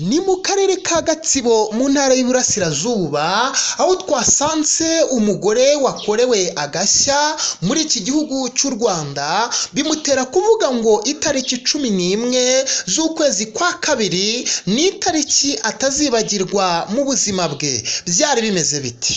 Ni mu karere ka Gatsibo mu ntara y'Iburasirazuba aho twasanze umugore wakorewe agashya muri iki gihugu cy'u Rwanda, bimutera kuvuga ngo itariki 11 z'ukwezi kwa kabiri ni itariki atazibagirwa mu buzima bwe. Byari bimeze biti.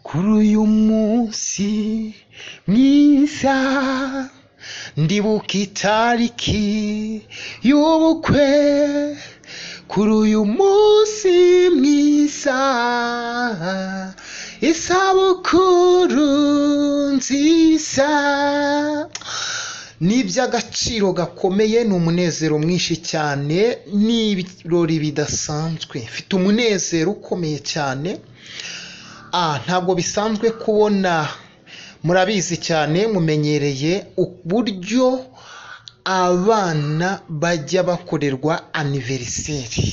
Kuri uyu munsi mwiza ndibuka itariki y'ubukwe, kuri uyu munsi mwiza isabukuru nziza. Ni iby'agaciro gakomeye, ni umunezero mwinshi cyane, ni ibirori bidasanzwe, mfite umunezero ukomeye cyane. Ntabwo bisanzwe kubona, murabizi cyane, mumenyereye uburyo abana bajya bakorerwa aniveriseri.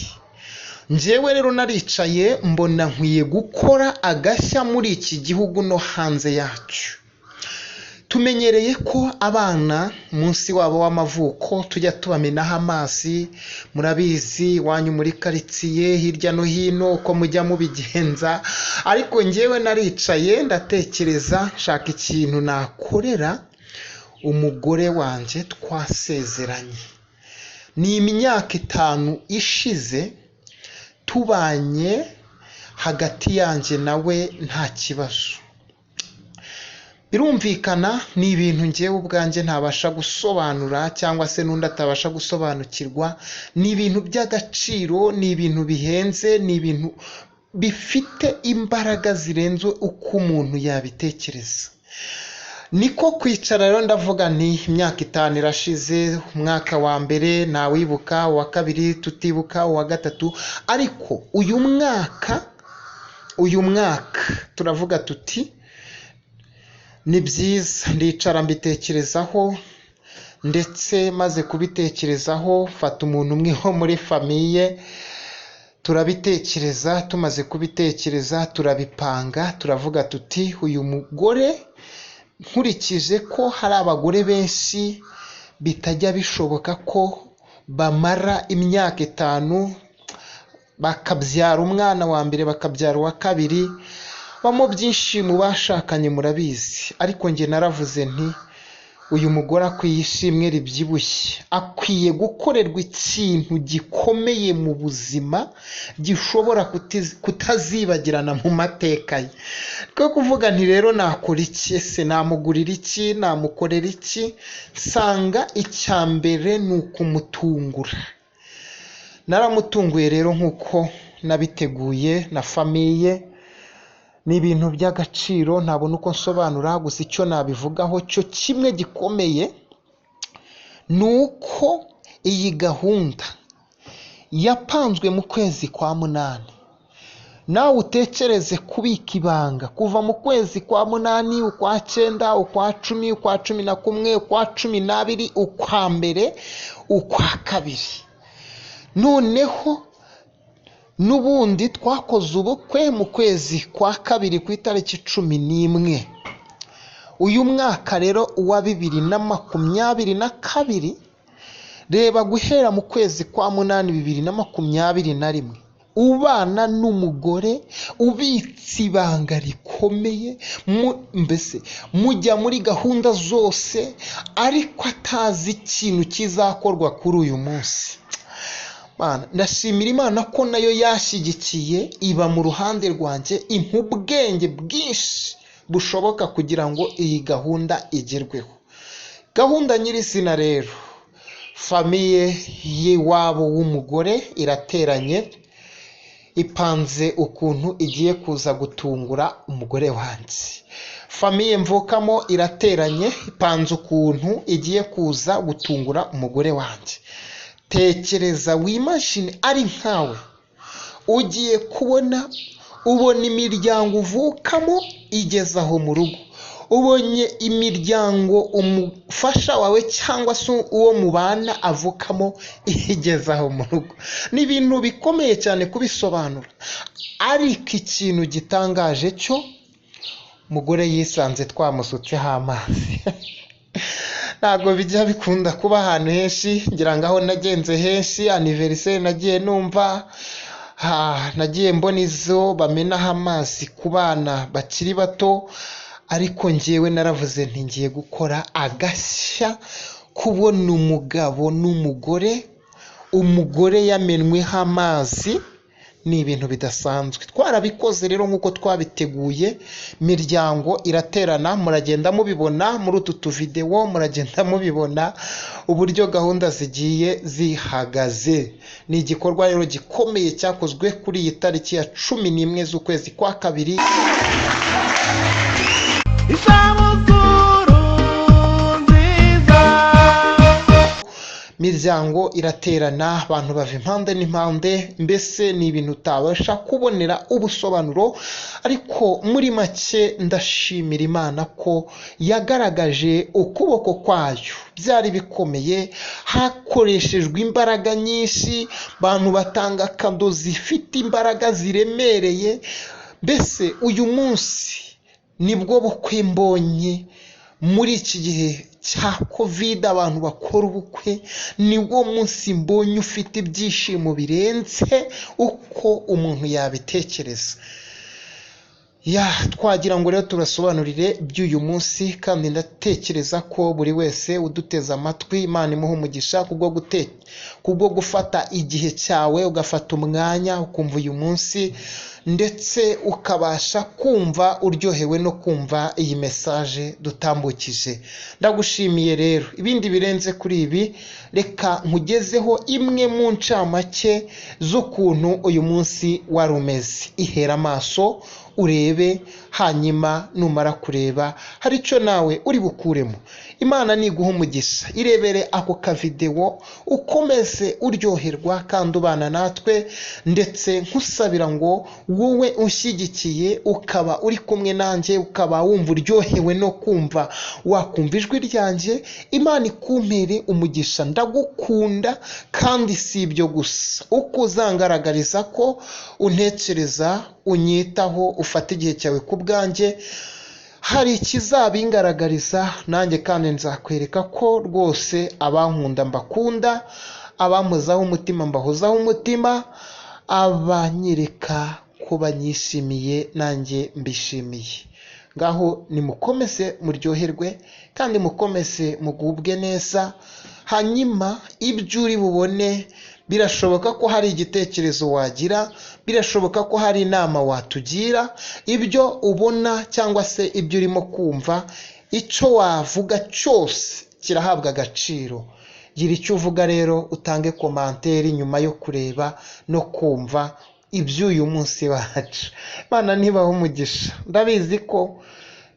Njyewe rero naricaye mbona nkwiye gukora agashya muri iki gihugu no hanze yacyo. Tumenyereye ko abana munsi wabo w'amavuko tujya tubamenaho amazi, murabizi wanyu muri karitsiye hirya no hino uko mujya mubigenza, ariko njyewe naricaye ndatekereza nshaka ikintu nakorera umugore wanjye twasezeranye. Ni imyaka 5 ishize tubanye, hagati yanjye nawe nta kibazo. Birumvikana ni ibintu njyewe ubwanjye ntabasha gusobanura cyangwa se n'undi atabasha gusobanukirwa. Ni ibintu by'agaciro, ni ibintu bihenze, ni ibintu bifite imbaraga zirenze uko umuntu yabitekereza. Niko kwicara rero ndavuga nti imyaka 5 irashize, umwaka wa mbere ntawibuka, uwa kabiri tutibuka, uwa gatatu, ariko uyu mwaka turavuga tuti ni byiza. Ndicara mbitekerezaho, ndetse maze kubitekerezaho fata umuntu umwe ho muri famiye turabitekereza. Tumaze kubitekereza turabipanga, turavuga tuti uyu mugore, nkurikije ko hari abagore benshi bitajya bishoboka ko bamara imyaka 5 bakabyara umwana wa mbere bakabyara uwa kabiri, bamo byinshi mu bashakanye murabizi, ariko njye naravuze nti uyu mugore akwiye ishimwe ribyibushye, akwiye gukorerwa ikintu gikomeye mu buzima gishobora kutazibagirana mu mateka ye. Twe kuvuga nti rero nakora iki, ese namugurira iki, namukorera iki? Nsanga icya mbere ni ukumutungura. Naramutunguye rero nk'uko nabiteguye na famiye. Ni ibintu by'agaciro, ntabona uko nsobanura, gusa icyo nabivugaho cyo kimwe gikomeye ni uko iyi gahunda yapanzwe mu kwezi kwa 8. Nawe utekereze kubika ibanga kuva mu kwezi kwa 8, ukwa 9, ukwa 10, ukwa 11, ukwa 12, ukwa mbere, ukwa kabiri. Noneho n'ubundi twakoze ubukwe mu kwezi kwa kabiri ku itariki 11. Uyu mwaka rero wa 2022, reba guhera mu kwezi kwa 8 2021, ubana n'umugore ubitse ibanga rikomeye, mbese mujya muri gahunda zose, ariko atazi ikintu kizakorwa kuri uyu munsi. Ndashimira Imana ko nayo yashyigikiye, iba mu ruhande rwanjye, impa ubwenge bwinshi bushoboka kugira ngo iyi gahunda igerweho. Gahunda nyirizina rero, famiye y'iwabo w'umugore irateranye, ipanze ukuntu igiye kuza gutungura umugore wanjye. Famiye mvukamo irateranye, ipanze ukuntu igiye kuza gutungura umugore wanjye. tekereza wimashine ari nkawe ugiye ubona imiryango uvukamo igeze aho mu rugo, ubonye imiryango umufasha wawe cyangwa se uwo mubana avukamo igeze aho mu rugo. Ni ibintu bikomeye cyane kubisobanura, ariko ikintu gitangaje cyo umugore yisanze twamusutseho amazi. Ntabwo bijya bikunda kuba ahantu henshi, ngira ngo aho nagenze henshi anniversaire nagiye numva, nagiye mbona izo bamenaho amazi ku bana bakiri bato, ariko njyewe naravuze nti ngiye gukora agashya, kubona umugabo n'umugore, umugore yamenweho amazi ni ibintu bidasanzwe. Twarabikoze rero nk'uko twabiteguye, imiryango iraterana, muragenda mubibona muri utu tuvidewo, muragenda mubibona uburyo gahunda zigiye zihagaze. Ni igikorwa rero gikomeye cyakozwe kuri iyi tariki ya 11 z'ukwezi kwa kabiri. Miryango iraterana, abantu bava impande n'impande, mbese ni ibintu utabasha kubonera ubusobanuro, ariko muri make ndashimira Imana ko yagaragaje ukuboko kwayo. Byari bikomeye, hakoreshejwe imbaraga nyinshi, abantu batanga kado zifite imbaraga ziremereye. Mbese uyu munsi nibwo bukwe mbonye muri iki gihe cya covid, abantu bakora ubukwe, nibwo munsi mbonye ufite ibyishimo birenze uko umuntu yabitekereza. Twagira ngo rero tubasobanurire by'uyu munsi, kandi ndatekereza ko buri wese uduteze amatwi Imana imuha umugisha kubwo gufata igihe cyawe, ugafata umwanya ukumva uyu munsi, ndetse ukabasha kumva uryohewe no kumva iyi message dutambukije. Ndagushimiye rero. Ibindi birenze kuri ibi, reka nkugezeho imwe mu ncamake z'ukuntu uyu munsi wari umeze. Ihera amaso urebe, hanyuma numara kureba hari icyo nawe uri bukuremo. Imana niguha umugisha, irebere ako kavidewo ukomeze uryoherwa kandi ubana natwe, ndetse nkusabira ngo wowe ushyigikiye ukaba uri kumwe nanjye, ukaba wumva uryohewe no kumva wakumva ijwi ryanjye, Imana ikumpere umugisha. Ndagukunda, kandi si ibyo gusa, uko uzangaragariza ko untekereza, unyitaho, ufata igihe cyawe ku bwanjye, hari ikizabingaragariza nanjye, kandi nzakwereka ko rwose abankunda mbakunda, abampozaho umutima mbahozaho umutima, abanyereka ko banyishimiye nanjye mbishimiye. Ngaho nimukomeze muryoherwe, kandi mukomeze mugubwe neza. Hanyuma ibyo uri bubone, birashoboka ko hari igitekerezo wagira, birashoboka ko hari inama watugira. Ibyo ubona cyangwa se ibyo urimo kumva, icyo wavuga cyose kirahabwa agaciro. Gira icyo uvuga rero, utange komanteri nyuma yo kureba no kumva iby'uyu munsi wacu. Imana nibaha umugisha. Ndabizi ko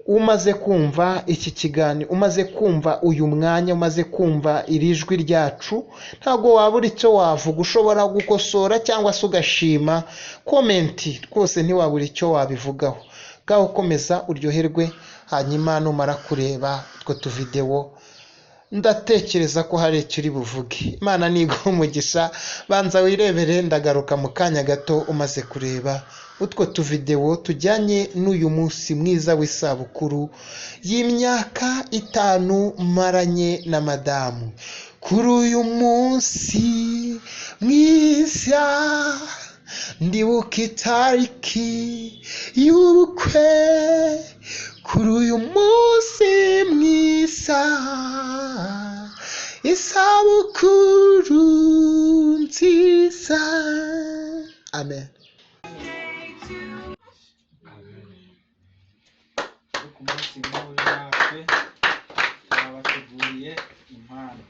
umaze kumva iki kiganiro, umaze kumva uyu mwanya, umaze kumva iri jwi ryacu, ntabwo wabura icyo wavuga. Ushobora gukosora cyangwa se ugashima, komenti rwose ntiwabura icyo wabivugaho. Ngaho komeza uryoherwe, hanyuma numara kureba utwo tuvidewo, ndatekereza ko hari icyo uri buvuge. Imana niguha umugisha. Banza wirebere, ndagaruka mu kanya gato umaze kureba utwo tuvidewo tujyanye n'uyu munsi mwiza w'isabukuru y'imyaka 5 maranye na madamu. Kuri uyu munsi mwiza, ndibuka itariki y'ubukwe. Kuri uyu munsi mwiza, isabukuru nziza. Amen. Ku munsi nk'uyu natwe twabateguriye impano.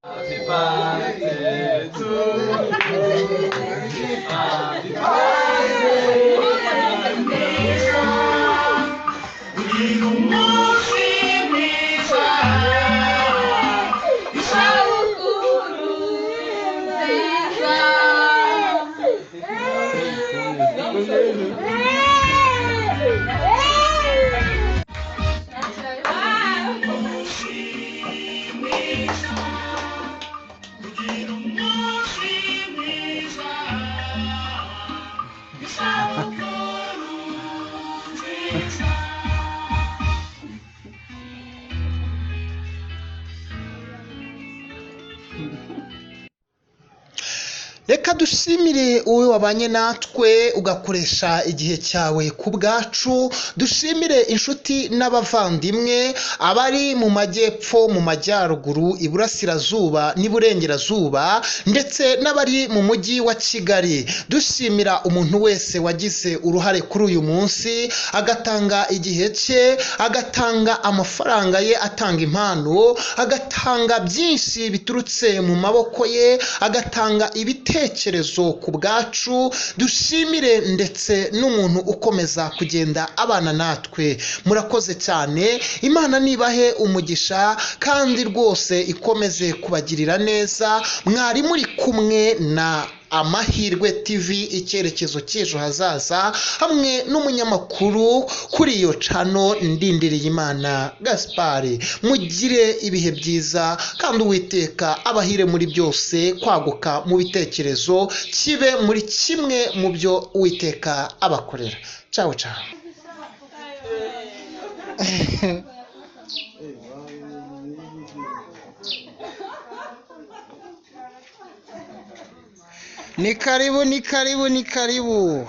Happy birthday to you. Happy birthday, dear. reka dushimire wowe wabanye natwe ugakoresha igihe cyawe ku bwacu. Dushimire inshuti n'abavandimwe abari mu majyepfo, mu majyaruguru, iburasirazuba n'iburengerazuba, ndetse n'abari mu mujyi wa Kigali. Dushimira umuntu wese wagize uruhare kuri uyu munsi, agatanga igihe cye, agatanga amafaranga ye, atanga impano, agatanga byinshi biturutse mu maboko ye, agatanga ibitekerezo ku bwacu. Dushimire ndetse n'umuntu ukomeza kugenda abana natwe. Murakoze cyane, Imana nibahe umugisha kandi rwose ikomeze kubagirira neza. Mwari muri kumwe na Amahirwe TV, icyerekezo cy'ejo hazaza, hamwe n'umunyamakuru kuri iyo cano Ndindiriyimana Gaspard. Mugire ibihe byiza kandi Uwiteka abahire muri byose. Kwaguka mu bitekerezo kibe muri kimwe mu byo Uwiteka abakorera. Ciao ciao. Ni karibu, ni karibu, ni karibu.